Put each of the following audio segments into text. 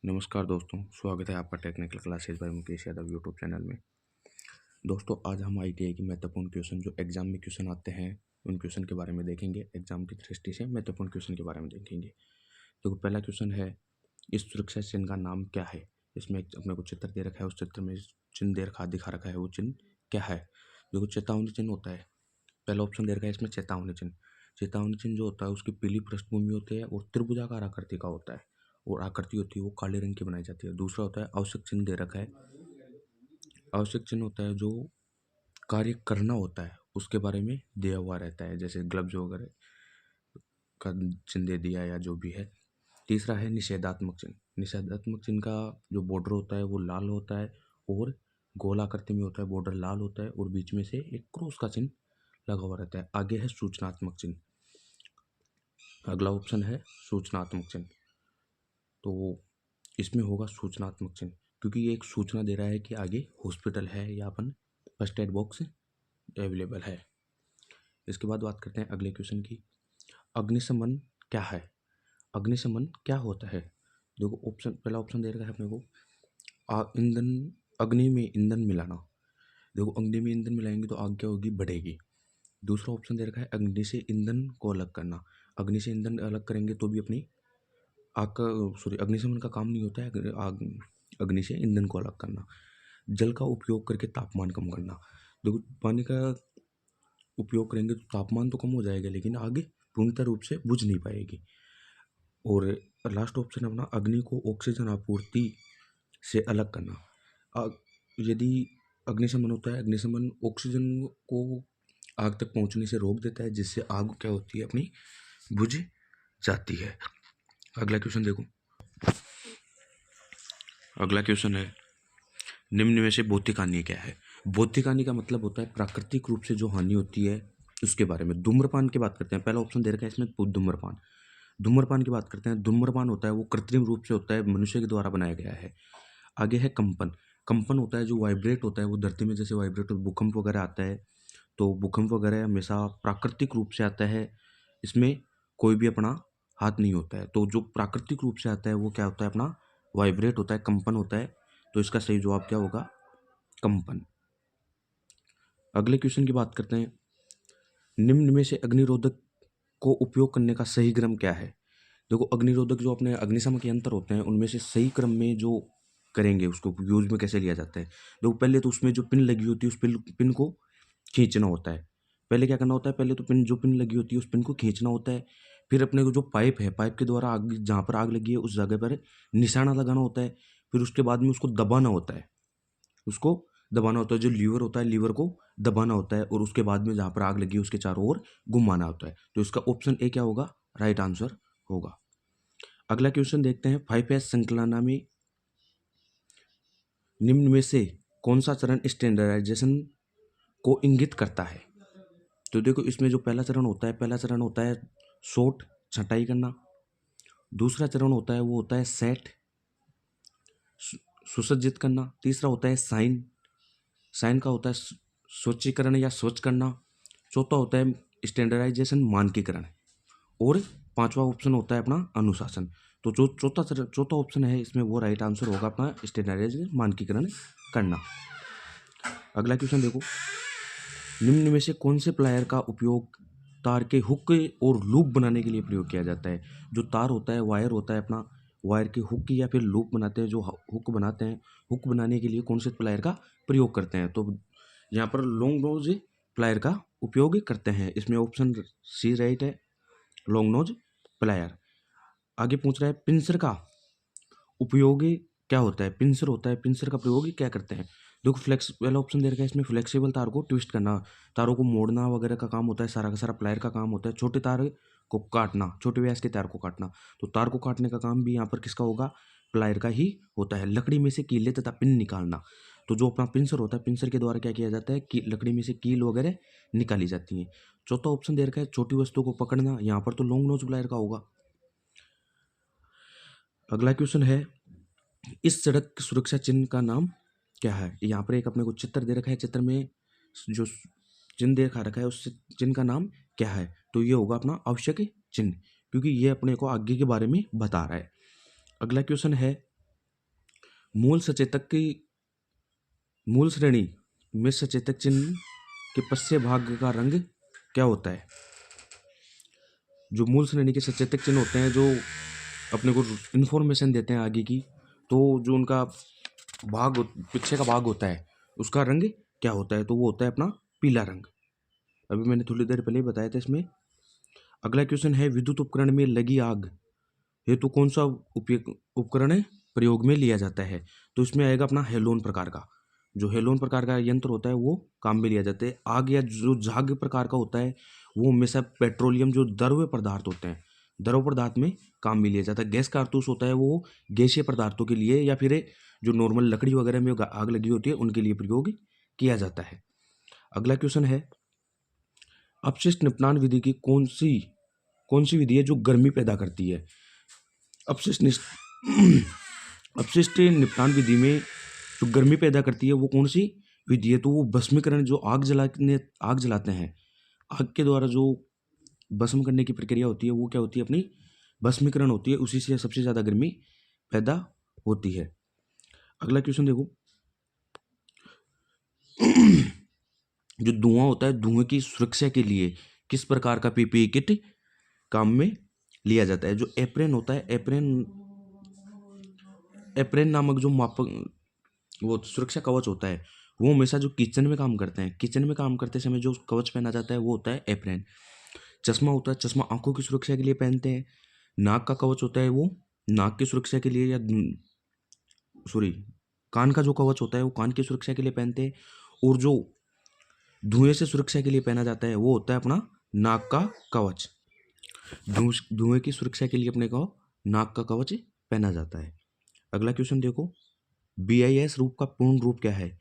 नमस्कार दोस्तों, स्वागत है आपका technical classes bye Mukesh Yadav YouTube channel में। दोस्तों, आज हम आईटीआई की महत्वपूर्ण क्वेश्चन जो एग्जाम में क्वेश्चन आते हैं उन क्वेश्चन के बारे में देखेंगे। एग्जाम की दृष्टि से महत्वपूर्ण क्वेश्चन के बारे में देखेंगे। तो पहला क्वेश्चन है, इस सुरक्षा चिन्ह का नाम क्या है। इसमें अपने को चित्र दे रखा है, उस चित्र में चिन्ह दिखा रखा है, वो चिन्ह क्या है। देखो, चेतावनी चिन्ह होता है। पहला ऑप्शन दे रखा है इसमें चेतावनी चिन्ह। चेतावनी चिन्ह जो होता है उसकी पीली पृष्ठभूमि होती है और त्रिभुजाकार आकृति का होता है, और आकृति होती है वो काले रंग की बनाई जाती है। दूसरा होता है आवश्यक चिन्ह दे रखा है। आवश्यक चिन्ह होता है जो कार्य करना होता है उसके बारे में दिया हुआ रहता है, जैसे ग्लव्स वगैरह का चिन्ह दे दिया या जो भी है। तीसरा है निषेधात्मक चिन्ह। निषेधात्मक चिन्ह का जो बॉर्डर होता है वो लाल होता है और गोल आकृति में होता है। बॉर्डर लाल होता है और बीच में से एक क्रॉस का चिन्ह लगा हुआ रहता है। आगे है सूचनात्मक चिन्ह। अगला ऑप्शन है सूचनात्मक चिन्ह। तो इसमें होगा सूचनात्मक चिन्ह, क्योंकि ये एक सूचना दे रहा है कि आगे हॉस्पिटल है या अपन फर्स्ट एड बॉक्स अवेलेबल है। इसके बाद बात करते हैं अगले क्वेश्चन की। अग्निशमन क्या है। अग्निशमन क्या होता है। देखो, पहला ऑप्शन दे रखा है अपने को ईंधन, अग्नि में ईंधन मिलाना। देखो, अग्नि में ईंधन मिलाएंगे तो आग क्या होगी, बढ़ेगी। दूसरा ऑप्शन दे रखा है अग्नि से ईंधन को अलग करना। अग्नि से ईंधन अलग करेंगे तो भी अपनी आग का अग्निशमन का काम नहीं होता है। अग्नि से ईंधन को अलग करना। जल का उपयोग करके तापमान कम करना। देखो, पानी का उपयोग करेंगे तो तापमान तो कम हो जाएगा, लेकिन आग पूर्णतः रूप से बुझ नहीं पाएगी। और लास्ट ऑप्शन अपना अग्नि को ऑक्सीजन आपूर्ति से अलग करना। यदि अग्निशमन होता है, अग्निशमन ऑक्सीजन को आग तक पहुंचने से रोक देता है, जिससे आग क्या होती है, अपनी बुझ जाती है। अगला क्वेश्चन देखो। अगला क्वेश्चन है, निम्न में से भौतिक हानि क्या है। भौतिक हानि का मतलब होता है प्राकृतिक रूप से जो हानि होती है उसके बारे में। धूम्रपान की बात करते हैं। पहला ऑप्शन दे रखा है इसमें धूम्रपान। धूम्रपान की बात करते हैं। धूम्रपान होता है वो कृत्रिम रूप से होता है, मनुष्य के द्वारा बनाया गया है। आगे है कंपन। कंपन होता है जो वाइब्रेट होता है, वो धरती में जैसे वाइब्रेट भूकंप वगैरह आता है, तो भूकंप वगैरह हमेशा प्राकृतिक रूप से आता है। इसमें कोई भी अपना हाथ नहीं होता है। तो जो प्राकृतिक रूप से आता है वो क्या होता है, अपना वाइब्रेट होता है, कंपन होता है। तो इसका सही जवाब क्या होगा, कंपन। अगले क्वेश्चन की बात करते हैं। निम्न में से अग्निरोधक को उपयोग करने का सही क्रम क्या है। देखो, अग्निरोधक जो अपने अग्निशमन के यंत्र होते हैं उनमें से सही क्रम में जो करेंगे उसको यूज में कैसे लिया जाता है। देखो, पहले तो उसमें जो पिन लगी होती है उस पिन को खींचना होता है। पहले क्या करना होता है, पहले तो पिन लगी होती है उस पिन को खींचना होता है। फिर अपने को जो पाइप है, पाइप के द्वारा आग, जहाँ पर आग लगी है उस जगह पर निशाना लगाना होता है। फिर उसके बाद में उसको दबाना होता है। उसको दबाना होता है, जो लीवर होता है लीवर को दबाना होता है, और उसके बाद में जहाँ पर आग लगी है उसके चारों ओर घुमाना होता है। तो इसका ऑप्शन ए क्या होगा, राइट आंसर होगा। अगला क्वेश्चन देखते हैं। 5S श्रृंखला में निम्न में से कौन सा चरण स्टैंडर्डाइजेशन को इंगित करता है। तो देखो, इसमें जो पहला चरण होता है शॉर्ट, छंटाई करना। दूसरा चरण होता है वो होता है सेट, सुसज्जित करना। तीसरा होता है साइन, साइन का होता है स्वच्छीकरण या स्वच्छ करना। चौथा होता है स्टैंडर्डाइजेशन, मानकीकरण। और पांचवा ऑप्शन होता है अपना अनुशासन। तो जो चौथा ऑप्शन है इसमें वो राइट आंसर होगा अपना स्टैंडर्डाइजेशन, मानकीकरण करना। अगला क्वेश्चन देखो। निम्न में से कौन से प्लायर का उपयोग तार के हुक और लूप बनाने के लिए प्रयोग किया जाता है। जो तार होता है, वायर होता है अपना, वायर के हुक या फिर लूप बनाते हैं। जो हुक बनाते हैं, हुक बनाने के लिए कौन से प्लायर का प्रयोग करते हैं। तो यहाँ पर लॉन्ग नोज प्लायर का उपयोग करते हैं। इसमें ऑप्शन सी राइट है, लॉन्ग नोज प्लायर। आगे पूछ रहा है पिंसर का उपयोग क्या होता है। पिंसर होता है, पिंसर का प्रयोग क्या करते हैं। देखो, पहला ऑप्शन दे रखा है इसमें फ्लेक्सिबल तार को ट्विस्ट करना, तारों को मोड़ना वगैरह का काम होता है। सारा का सारा प्लायर का काम होता है। छोटे तार को काटना, छोटे व्यास के तार को काटना। तो तार को काटने का काम भी यहाँ पर किसका होगा, प्लायर का ही होता है। लकड़ी में से कीले तथा पिन निकालना। तो जो अपना पिंसर होता है, पिंसर के द्वारा क्या किया जाता है कि लकड़ी में से कील वगैरह निकाली जाती हैं। चौथा ऑप्शन दे रखा है छोटी वस्तु को पकड़ना। यहाँ पर तो लॉन्ग नोज प्लायर का होगा। अगला क्वेश्चन है, इस सड़क सुरक्षा चिन्ह का नाम क्या है। यहाँ पर एक अपने को चित्र दे रखा है, चित्र में जो चिन्ह देखा रखा है उस चिन्ह का नाम क्या है। तो ये होगा अपना आवश्यक चिन्ह, क्योंकि ये अपने को आगे के बारे में बता रहा है। अगला क्वेश्चन है, मूल श्रेणी में सचेतक चिन्ह के पश्य भाग का रंग क्या होता है? जो मूल श्रेणी के सचेतक चिन्ह होते हैं, जो अपने को इन्फॉर्मेशन देते हैं आगे की, तो जो उनका पीछे का भाग होता है उसका रंग क्या होता है? तो वो होता है अपना पीला रंग। अभी मैंने थोड़ी देर पहले ही बताया था इसमें। अगला क्वेश्चन है, विद्युत उपकरण में लगी आग हेतु कौन सा उपकरण प्रयोग में लिया जाता है? तो इसमें आएगा अपना हेलोन प्रकार का। जो हेलोन प्रकार का यंत्र होता है वो काम में लिया जाता है। आग या जो झाग प्रकार का होता है वो हमेशा पेट्रोलियम जो द्रव्य पदार्थ होते हैं, द्रव पदार्थ में काम में लिया जाता है। गैस कारतूस होता है वो गैसीय पदार्थों के लिए या फिर जो नॉर्मल लकड़ी वगैरह में आग लगी होती है उनके लिए प्रयोग किया जाता है। अगला क्वेश्चन है, अपशिष्ट निपटान विधि की कौन सी विधि है जो गर्मी पैदा करती है? अपशिष्ट निपटान विधि में जो गर्मी पैदा करती है वो कौन सी विधि है? तो वो भस्मीकरण, जो आग जलाते हैं, आग के द्वारा जो भस्म करने की प्रक्रिया होती है वो क्या होती है? अपनी भस्मीकरण होती है। उसी से सबसे ज़्यादा गर्मी पैदा होती है। अगला क्वेश्चन देखो, जो धुआं होता है, धुएं की सुरक्षा के लिए किस प्रकार का पीपीई किट काम में लिया जाता है? जो एप्रेन होता है, एप्रेन नामक जो वो सुरक्षा कवच होता है, वो हमेशा जो किचन में काम करते हैं, किचन में काम करते समय जो कवच पहना जाता है वो होता है एप्रेन। चश्मा होता है, चश्मा आंखों की सुरक्षा के लिए पहनते हैं। नाक का कवच होता है वो नाक की सुरक्षा के लिए, या कान का जो कवच होता है वो कान की सुरक्षा के लिए पहनते हैं। और जो धुएं से सुरक्षा के लिए पहना जाता है वो होता है अपना नाक का कवच। धुएं की सुरक्षा के लिए अपने को नाक का कवच पहना जाता है। अगला क्वेश्चन देखो, BIS रूप का पूर्ण रूप क्या है?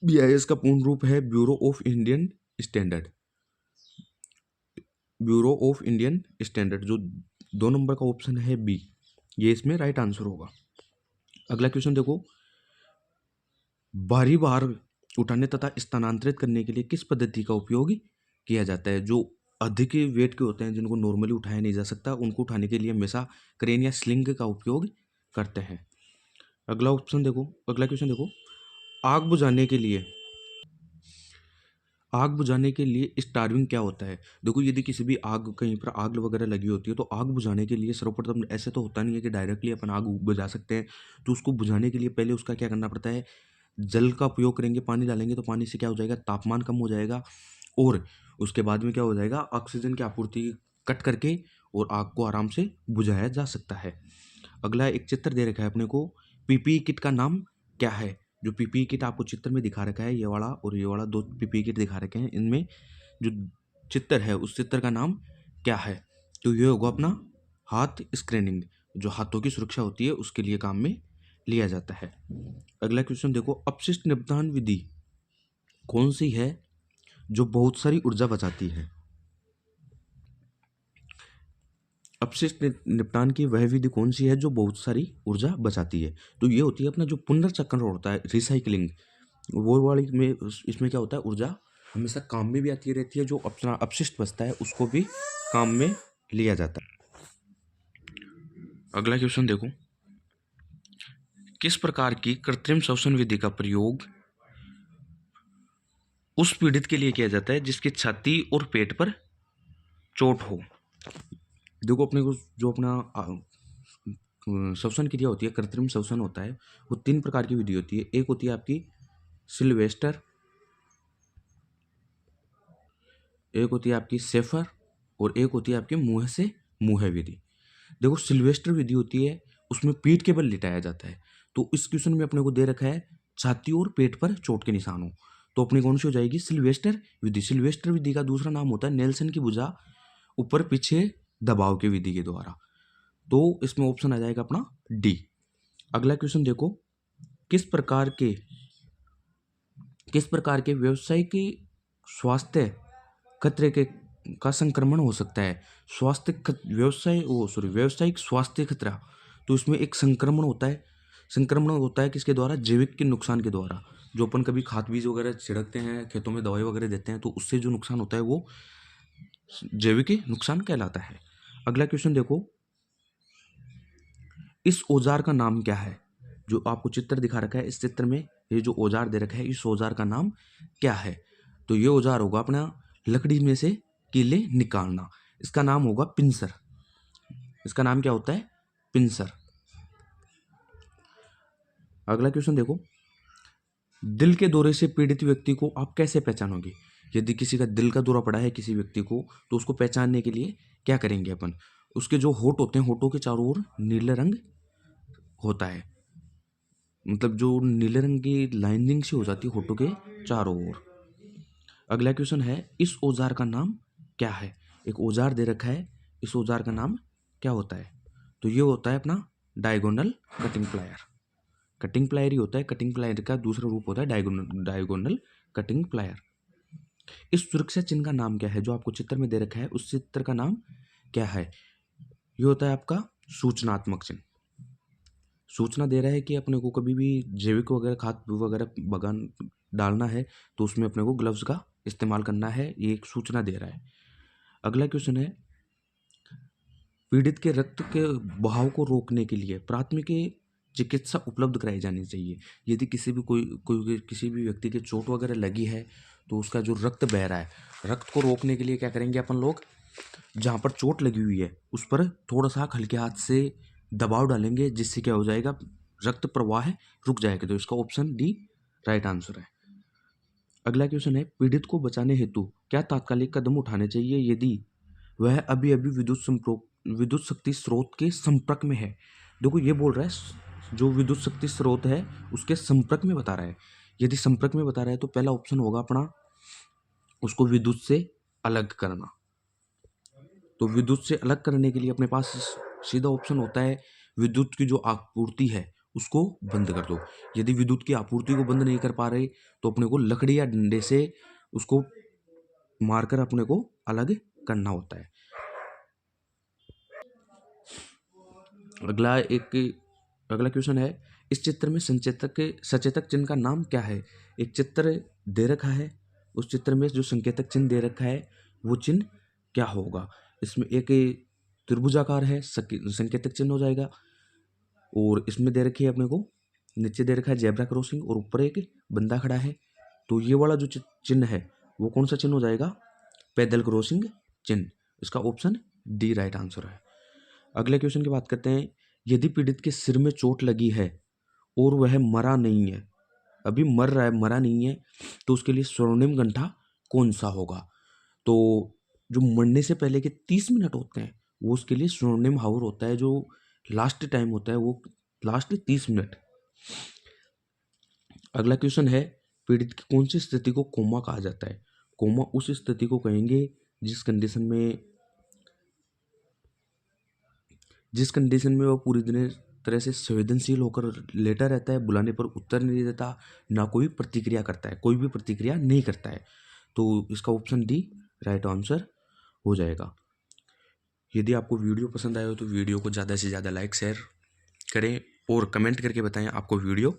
BIS का पूर्ण रूप है bureau of Indian standard. Bureau of Indian standard, जो 2 नंबर का ऑप्शन है बी, ये इसमें राइट आंसर होगा। अगला क्वेश्चन देखो, भारी भार उठाने तथा स्थानांतरित करने के लिए किस पद्धति का उपयोग किया जाता है? जो अधिक वेट के होते हैं, जिनको नॉर्मली उठाया नहीं जा सकता, उनको उठाने के लिए हमेशा क्रेन या स्लिंग का उपयोग करते हैं। अगला क्वेश्चन देखो, आग बुझाने के लिए स्टार्विंग क्या होता है? देखो, यदि किसी भी कहीं पर आग वगैरह लगी होती है तो आग बुझाने के लिए सर्वप्रथम, ऐसे तो होता नहीं है कि डायरेक्टली अपन आग बुझा सकते हैं, तो उसको बुझाने के लिए पहले उसका क्या करना पड़ता है? जल का उपयोग करेंगे, पानी डालेंगे तो पानी से क्या हो जाएगा? तापमान कम हो जाएगा, और उसके बाद में क्या हो जाएगा? ऑक्सीजन की आपूर्ति कट करके और आग को आराम से बुझाया जा सकता है। अगला एक चित्र दे रखा है अपने को, पीपीई किट का नाम क्या है? जो पीपीई किट आपको चित्र में दिखा रखा है, ये वाला और ये वाला 2 पीपीई किट दिखा रखे हैं, इनमें जो चित्र है उस चित्र का नाम क्या है? तो ये होगा अपना हाथ स्क्रीनिंग, जो हाथों की सुरक्षा होती है उसके लिए काम में लिया जाता है। अगला क्वेश्चन देखो, अपशिष्ट निपटान विधि कौन सी है जो बहुत सारी ऊर्जा बचाती है? अपशिष्ट निपटान की वह विधि कौन सी है जो बहुत सारी ऊर्जा बचाती है? तो ये होती है अपना जो पुनर्चक्रण होता है, रिसाइकलिंग, वो वाली में इसमें क्या होता है? ऊर्जा हमेशा काम में भी आती रहती है, जो अपना अपशिष्ट बचता है उसको भी काम में लिया जाता है। अगला क्वेश्चन देखो, किस प्रकार की कृत्रिम श्वसन विधि का प्रयोग उस पीड़ित के लिए किया जाता है जिसकी छाती और पेट पर चोट हो? देखो, अपने को जो अपना श्वसन क्रिया होती है, कृत्रिम श्वसन होता है, वो 3 प्रकार की विधि होती है। एक होती है आपकी सिल्वेस्टर, एक होती है आपकी सेफर, और एक होती है आपकी मुंह से मुंह विधि। देखो, सिल्वेस्टर विधि होती है उसमें पीठ के बल लिटाया जाता है। तो इस क्वेश्चन में अपने को दे रखा है छाती और पेट पर चोट के निशान हो, तो अपनी कौन सी हो जाएगी? सिल्वेस्टर विधि। सिल्वेस्टर विधि का दूसरा नाम होता है नेल्सन की भुजा ऊपर पीछे दबाव की विधि के द्वारा। तो इसमें ऑप्शन आ जाएगा अपना डी। अगला क्वेश्चन देखो, किस प्रकार के व्यावसायिक स्वास्थ्य खतरे का संक्रमण हो सकता है? व्यावसायिक स्वास्थ्य खतरा, तो इसमें एक संक्रमण होता है किसके द्वारा? जैविक के नुकसान के द्वारा। जो अपन कभी खाद बीज वगैरह छिड़कते हैं, खेतों में दवाई वगैरह देते हैं, तो उससे जो नुकसान होता है वो जैविक नुकसान कहलाता है। अगला क्वेश्चन देखो, इस औजार का नाम क्या है? जो आपको चित्र दिखा रखा है, इस चित्र में ये जो औजार दे रखा है, इस औजार का नाम क्या है? तो ये औजार होगा अपना लकड़ी में से कीले निकालना। इसका नाम होगा पिंसर। इसका नाम क्या होता है? पिंसर। अगला क्वेश्चन देखो, दिल के दौरे से पीड़ित व्यक्ति को आप कैसे पहचानोगे? यदि किसी का दिल का दौरा पड़ा है किसी व्यक्ति को, तो उसको पहचानने के लिए क्या करेंगे अपन? उसके जो होंठ होते हैं, होंठों के चारों ओर नीले रंग होता है, मतलब जो नीले रंग की लाइनिंग सी हो जाती है होंठों के चारों ओर। अगला क्वेश्चन है, इस औजार का नाम क्या है? एक औजार दे रखा है, इस औजार का नाम क्या होता है? तो ये होता है अपना diagonal cutting plier. Cutting plier ही होता है, कटिंग प्लायर का दूसरा रूप होता है डायगोनल कटिंग प्लायर। इस सुरक्षा चिन्ह का नाम क्या है? जो आपको चित्र में दे रखा है, उस चित्र का नाम क्या है? ये होता है आपका सूचनात्मक चिन्ह। सूचना दे रहा है कि अपने को कभी भी जैविक वगैरह खाद वगैरह बगान डालना है तो उसमें अपने को ग्लव्स का इस्तेमाल करना है, ये एक सूचना दे रहा है। अगला क्वेश्चन है, पीड़ित के रक्त के बहाव को रोकने के लिए प्राथमिक चिकित्सा उपलब्ध कराई जानी चाहिए। यदि किसी भी व्यक्ति के चोट वगैरह लगी है तो उसका जो रक्त बह रहा है, रक्त को रोकने के लिए क्या करेंगे अपन लोग? जहाँ पर चोट लगी हुई है उस पर थोड़ा सा हल्के हाथ से दबाव डालेंगे, जिससे क्या हो जाएगा? रक्त प्रवाह रुक जाएगा। तो इसका ऑप्शन डी राइट आंसर है। अगला क्वेश्चन है, पीड़ित को बचाने हेतु क्या तात्कालिक कदम उठाने चाहिए यदि वह अभी अभी विद्युत शक्ति स्रोत के संपर्क में है? देखो ये बोल रहा है जो विद्युत शक्ति स्रोत है उसके संपर्क में बता रहा है। यदि संपर्क में बता रहा है तो पहला ऑप्शन होगा अपना उसको विद्युत से अलग करना। तो विद्युत से अलग करने के लिए अपने पास सीधा ऑप्शन होता है, विद्युत की जो आपूर्ति है उसको बंद कर दो। यदि विद्युत की आपूर्ति को बंद नहीं कर पा रहे तो अपने को लकड़ी या डंडे से उसको मारकर अपने को अलग करना होता है। अगला क्वेश्चन है, इस चित्र में सचेतक चिन्ह का नाम क्या है? एक चित्र दे रखा है, उस चित्र में जो संकेतक चिन्ह दे रखा है वो चिन्ह क्या होगा? इसमें एक त्रिभुजाकार है, संकेतक चिन्ह हो जाएगा। और इसमें दे रखी है अपने को, नीचे दे रखा है जेब्रा क्रॉसिंग और ऊपर एक बंदा खड़ा है। तो ये वाला जो चिन्ह है वो कौन सा चिन्ह हो जाएगा? पैदल क्रॉसिंग चिन्ह। इसका ऑप्शन डी राइट आंसर है। अगले क्वेश्चन की बात करते हैं, यदि पीड़ित के सिर में चोट लगी है और वह मरा नहीं है, अभी मर रहा है, मरा नहीं है, तो उसके लिए स्वर्णिम गंठा कौन सा होगा? तो जो मरने से पहले के 30 मिनट होते हैं वो उसके लिए स्वर्णिम हावर होता है। जो लास्ट टाइम होता है वो लास्ट 30 मिनट। अगला क्वेश्चन है, पीड़ित की कौन सी स्थिति को कोमा कहा जाता है? कोमा उस स्थिति को कहेंगे जिस कंडीशन में वो पूरी तरह से संवेदनशील होकर लेटा रहता है, बुलाने पर उत्तर नहीं देता, ना कोई प्रतिक्रिया करता है, कोई भी प्रतिक्रिया नहीं करता है। तो इसका ऑप्शन डी राइट आंसर हो जाएगा। यदि आपको वीडियो पसंद आया हो तो वीडियो को ज़्यादा से ज़्यादा लाइक शेयर करें और कमेंट करके बताएं आपको वीडियो